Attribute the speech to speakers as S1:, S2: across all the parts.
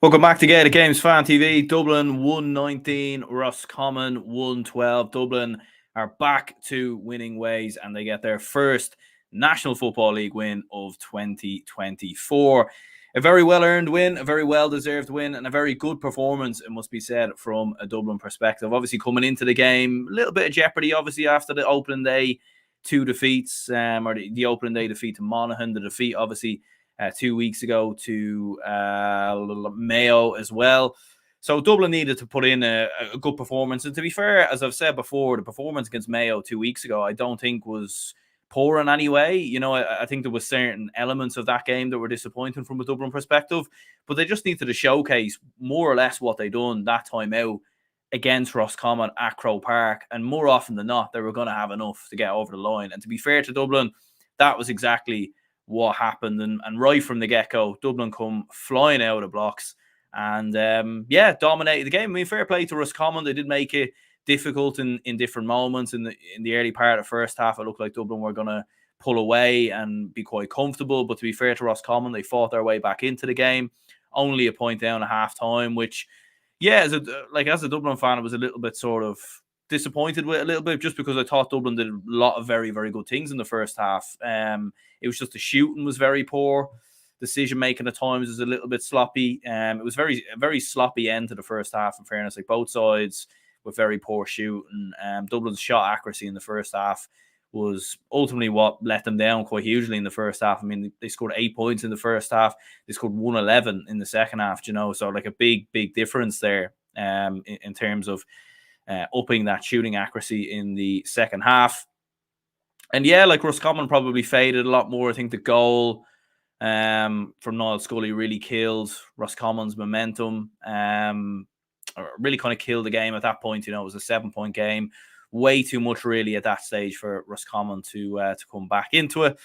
S1: Welcome back to Gaelic Games Fan TV. Dublin 119, Roscommon 112. Dublin are back to winning ways and they get their first National Football League win of 2024. A very well-earned win, a very well-deserved win, and a very good performance, it must be said, from a Dublin perspective. Obviously, coming into the game, a little bit of jeopardy, obviously, after the opening day, two defeats, or the opening day defeat to Monaghan, the defeat, obviously, 2 weeks ago to Mayo as well. So Dublin needed to put in a good performance. And to be fair, as I've said before, the performance against Mayo 2 weeks ago, I don't think was poor in any way. You know, I think there was certain elements of that game that were disappointing from a Dublin perspective, but they just needed to showcase more or less what they done that time out against Roscommon at Croke Park. And more often than not, they were going to have enough to get over the line. And to be fair to Dublin, that was exactly what happened. And right from the get-go, Dublin come flying out of blocks and, dominated the game. I mean, fair play to Roscommon. They did make it difficult in different moments. In the early part of the first half, it looked like Dublin were going to pull away and be quite comfortable. But to be fair to Roscommon, they fought their way back into the game. Only a point down at half-time, which, as a Dublin fan, I was a little bit sort of disappointed with a little bit, just because I thought Dublin did a lot of very, very good things in the first half. It was just the shooting was very poor. Decision making at times was a little bit sloppy. It was a very sloppy end to the first half, in fairness. Like, both sides with very poor shooting. Dublin's shot accuracy in the first half was ultimately what let them down quite hugely in the first half. I mean, they scored 8 points in the first half. They scored 111 in the second half, so like a big, big difference there in terms of upping that shooting accuracy in the second half. And Roscommon probably faded a lot more. I think the goal from Niall Scully really killed Roscommon's momentum. Really kind of killed the game at that point. It was a 7-point game. Way too much really at that stage for Roscommon to come back into it.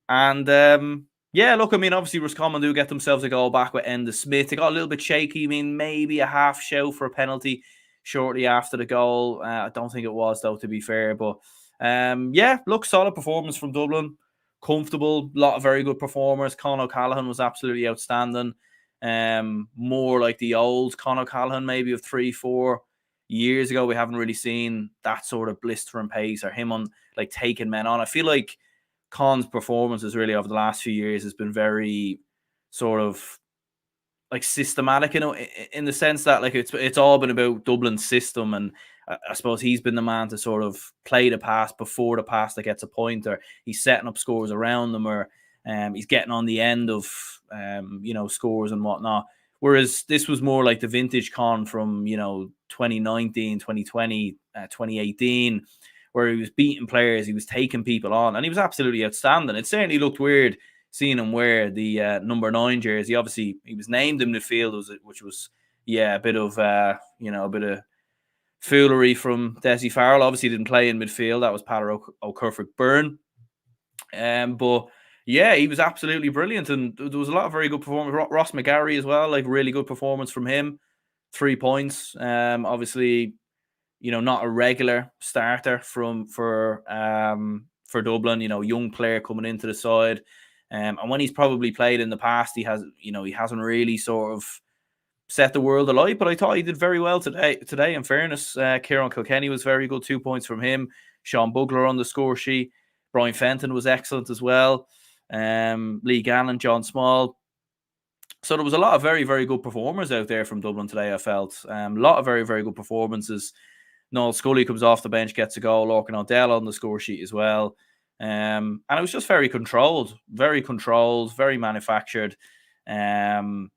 S1: And obviously Roscommon do get themselves a goal back with Enda Smith. They got a little bit shaky. I mean, maybe a half shout for a penalty shortly after the goal. I don't think it was, though, to be fair. But solid performance from Dublin. Comfortable, a lot of very good performers. Con O'Callaghan was absolutely outstanding. More like the old Con O'Callaghan, maybe of 3-4 years ago. We haven't really seen that sort of blistering pace or him on like taking men on. I feel like Con's performances really over the last few years has been very sort of like systematic, in the sense that like it's all been about Dublin's system, and I suppose he's been the man to sort of play the pass before the pass that gets a point, or he's setting up scores around them, or he's getting on the end of scores and whatnot. Whereas this was more like the vintage Con from 2019, 2020, 2018, where he was beating players, he was taking people on, and he was absolutely outstanding. It certainly looked weird seeing him wear the number 9 jersey. Obviously, he was named in midfield, which was a bit of a bit of foolery from Desi Farrell. Obviously, didn't play in midfield. That was Patrick O'Curford Byrne. But he was absolutely brilliant, and there was a lot of very good performance. Ross McGarry as well, like really good performance from him. 3 points. Obviously, not a regular starter for Dublin. Young player coming into the side. And when he's probably played in the past, he hasn't really sort of set the world alight, but I thought he did very well today. In fairness, Kieran Kilkenny was very good. 2 points from him. Sean Bugler on the score sheet. Brian Fenton was excellent as well. Lee Gannon, John Small. So there was a lot of very, very good performers out there from Dublin today, I felt. A lot of very, very good performances. Noel Scully comes off the bench, gets a goal. Lorcan O'Dell on the score sheet as well. And it was just very controlled, very manufactured. And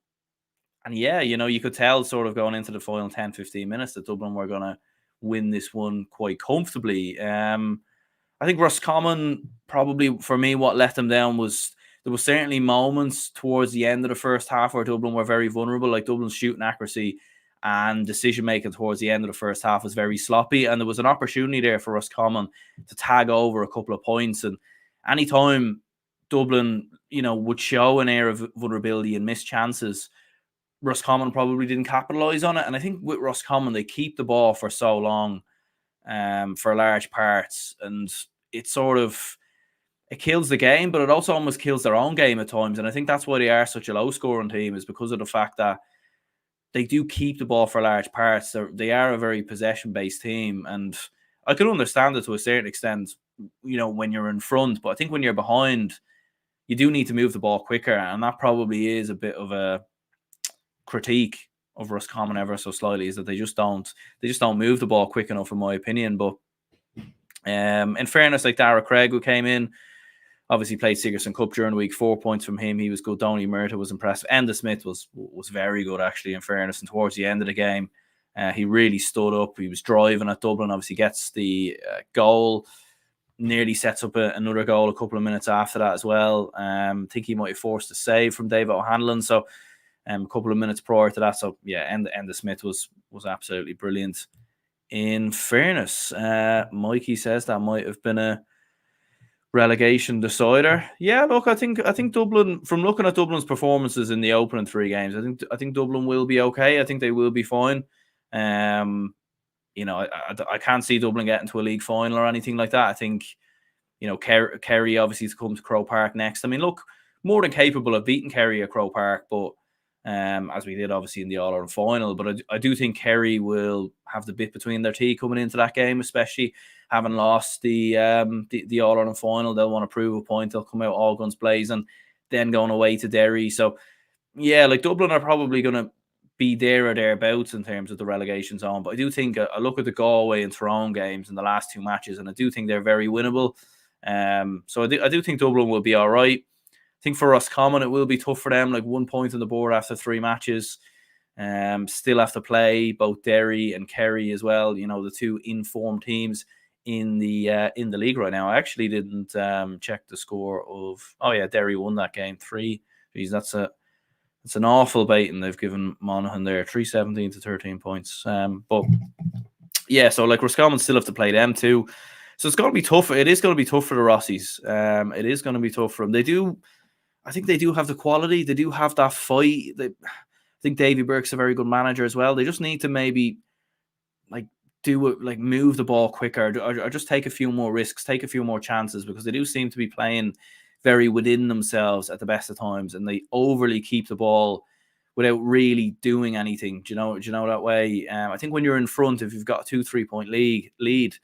S1: you could tell sort of going into the final 10-15 minutes that Dublin were going to win this one quite comfortably. I think Roscommon, probably for me, what let them down was there were certainly moments towards the end of the first half where Dublin were very vulnerable. Like, Dublin's shooting accuracy and decision making towards the end of the first half was very sloppy, and there was an opportunity there for Roscommon to tag over a couple of points. And anytime Dublin, would show an air of vulnerability and miss chances, Roscommon probably didn't capitalize on it. And I think with Roscommon, they keep the ball for so long, for large parts, and it kills the game, but it also almost kills their own game at times. And I think that's why they are such a low scoring team, is because of the fact that they do keep the ball for large parts. They are a very possession-based team, and I can understand it to a certain extent, when you're in front. But I think when you're behind, you do need to move the ball quicker, and that probably is a bit of a critique of Roscommon ever so slightly, is that they just don't move the ball quick enough, in my opinion. But in fairness, like Dara Craig, who came in, obviously played Sigerson Cup during the week. 4 points from him. He was good. Donny Murta was impressive. Enda Smith was very good, actually, in fairness. And towards the end of the game, he really stood up. He was driving at Dublin. Obviously gets the goal. Nearly sets up another goal a couple of minutes after that as well. I think he might have forced a save from David O'Hanlon. So a couple of minutes prior to that. So yeah, Enda Smith was absolutely brilliant. In fairness, Mikey says that might have been a relegation decider. Yeah, look, I think Dublin, from looking at Dublin's performances in the opening 3 games, I think Dublin will be okay. I think they will be fine. I can't see Dublin getting to a league final or anything like that. I think, Kerry obviously to come to Croke Park next. I mean, look, more than capable of beating Kerry at Croke Park, but as we did obviously in the All-Ireland final. But I do think Kerry will have the bit between their teeth coming into that game, especially having lost the All-Ireland final. They'll want to prove a point. They'll come out all guns blazing, then going away to Derry. So yeah, like Dublin are probably going to be there or thereabouts in terms of the relegation zone. But I do think I look at the Galway and Tyrone games in the last 2 matches, and I do think they're very winnable. So I do think Dublin will be all right. I think for Roscommon, it will be tough for them, like 1 point on the board after 3 matches. Still have to play both Derry and Kerry as well, the 2 informed teams in the league right now. I actually didn't check the score of, Derry won that game 3. Geez, that's an awful beating they've given Monaghan there, 3-17 to 13 points. But yeah, so like Roscommon still have to play them too. So it's going to be tough. It is going to be tough for the Rossies. It is going to be tough for them. I think they do have the quality. They do have that fight. I think Davy Burke's a very good manager as well. They just need to maybe move the ball quicker, or just take a few more risks, take a few more chances, because they do seem to be playing very within themselves at the best of times, and they overly keep the ball without really doing anything. Do you know that way? I think when you're in front, if you've got a 2-3 point lead,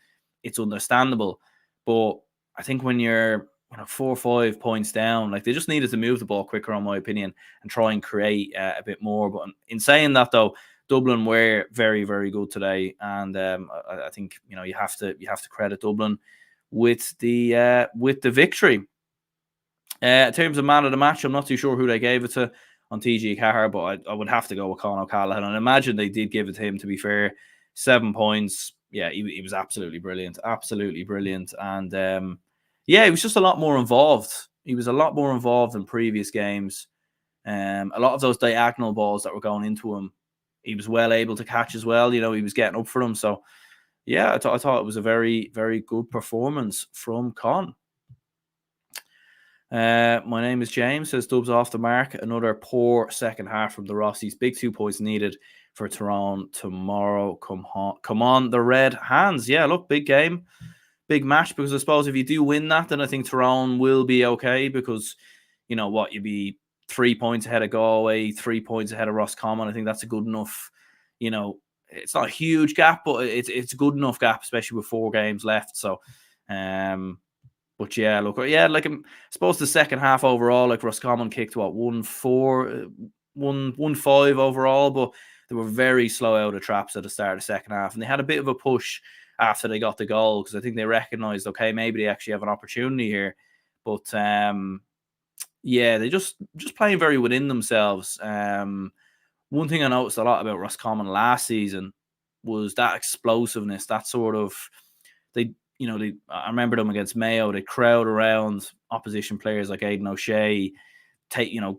S1: it's understandable. But I think when you're 4 or 5 points down, like, they just needed to move the ball quicker, in my opinion, and try and create a bit more. But in saying that, though, Dublin were very, very good today, and I think you have to credit Dublin with the victory. In terms of man of the match, I'm not too sure who they gave it to on TG Carr, but I would have to go with Conor O'Callaghan. And I imagine they did give it to him, to be fair. 7 points. Yeah, he was absolutely brilliant. Absolutely brilliant. And he was just a lot more involved. He was a lot more involved in previous games. A lot of those diagonal balls that were going into him, he was well able to catch as well. He was getting up for them. So, yeah, I thought it was a very, very good performance from Con. My name is James, says Dubs off the mark. Another poor second half from the Rossies. Big 2 points needed for Tyrone tomorrow. Come on, the Red Hands. Yeah, look, big game, big match, because I suppose if you do win that, then I think Tyrone will be okay, because you'd be 3 points ahead of Galway, 3 points ahead of Roscommon. I think that's a good enough, it's not a huge gap, but it's a good enough gap, especially with 4 games left. So, but yeah, look, I suppose the second half overall, like, Roscommon kicked 1-4, 1-5 overall, but they were very slow out of traps at the start of the second half, and they had a bit of a push after they got the goal, because I think they recognised, okay, maybe they actually have an opportunity here. But they just playing very within themselves. One thing I noticed a lot about Roscommon last season was that explosiveness, that sort of I remember them against Mayo. They crowd around opposition players like Aidan O'Shea,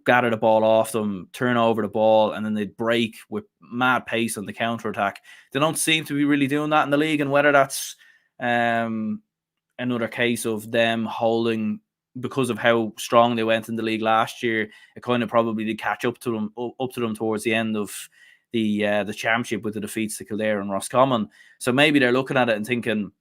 S1: gather the ball off them, turn over the ball, and then they'd break with mad pace on the counter attack. They don't seem to be really doing that in the league, and whether that's another case of them holding, because of how strong they went in the league last year, it kind of probably did catch up to them towards the end of the championship with the defeats to Kildare and Roscommon. So maybe they're looking at it and thinking,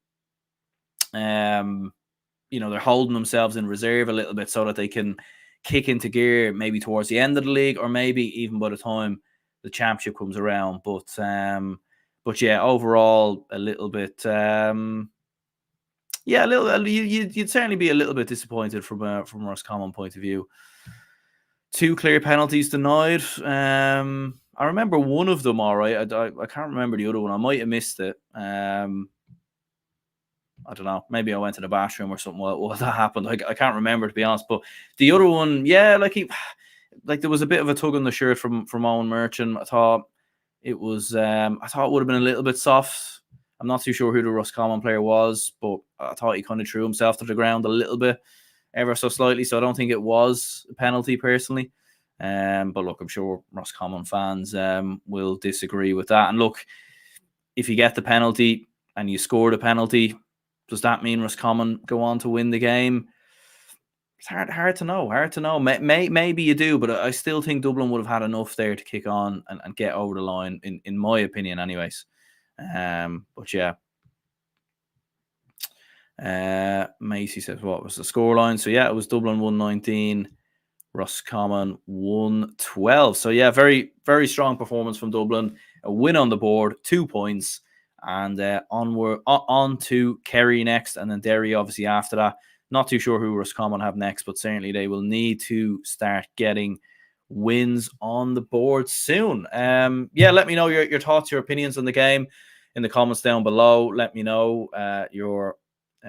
S1: they're holding themselves in reserve a little bit so that they can kick into gear maybe towards the end of the league, or maybe even by the time the championship comes around. But yeah, overall a little bit. Yeah, a little. You'd certainly be a little bit disappointed from Roscommon point of view. 2 clear penalties denied. I remember one of them. All right, I can't remember the other one. I might have missed it. I don't know. Maybe I went to the bathroom or something while that happened. I can't remember, to be honest. But the other one, yeah, like there was a bit of a tug on the shirt from Owen Merchant. I thought it was. I thought it would have been a little bit soft. I'm not too sure who the Roscommon player was, but I thought he kind of threw himself to the ground a little bit, ever so slightly. So I don't think it was a penalty personally. But look, I'm sure Roscommon fans will disagree with that. And look, if you get the penalty and you score the penalty, does that mean Roscommon go on to win the game? It's hard to know. Hard to know. Maybe you do, but I still think Dublin would have had enough there to kick on and get over the line, in my opinion, anyways. But yeah. Macy says, what was the scoreline? So yeah, it was Dublin 119, Roscommon 112. So yeah, very, very strong performance from Dublin. A win on the board, 2 points, and on to Kerry next, and then Derry obviously after that. Not too sure who Roscommon have next, but certainly they will need to start getting wins on the board soon. Yeah, let me know your thoughts, your opinions on the game in the comments down below. Let me know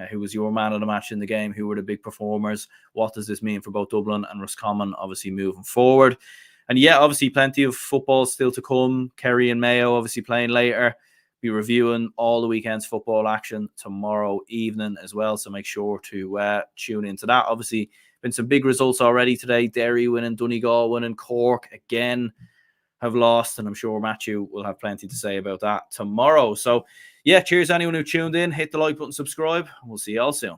S1: who was your man of the match in the game, who were the big performers, what does this mean for both Dublin and Roscommon, obviously moving forward. And yeah, obviously plenty of football still to come. Kerry and Mayo obviously playing later. Be reviewing all the weekend's football action tomorrow evening as well, so make sure to tune into that. Obviously, been some big results already today. Derry winning, Donegal winning, Cork again have lost, and I'm sure Matthew will have plenty to say about that tomorrow. So yeah, cheers anyone who tuned in. Hit the like button, subscribe, and we'll see you all soon.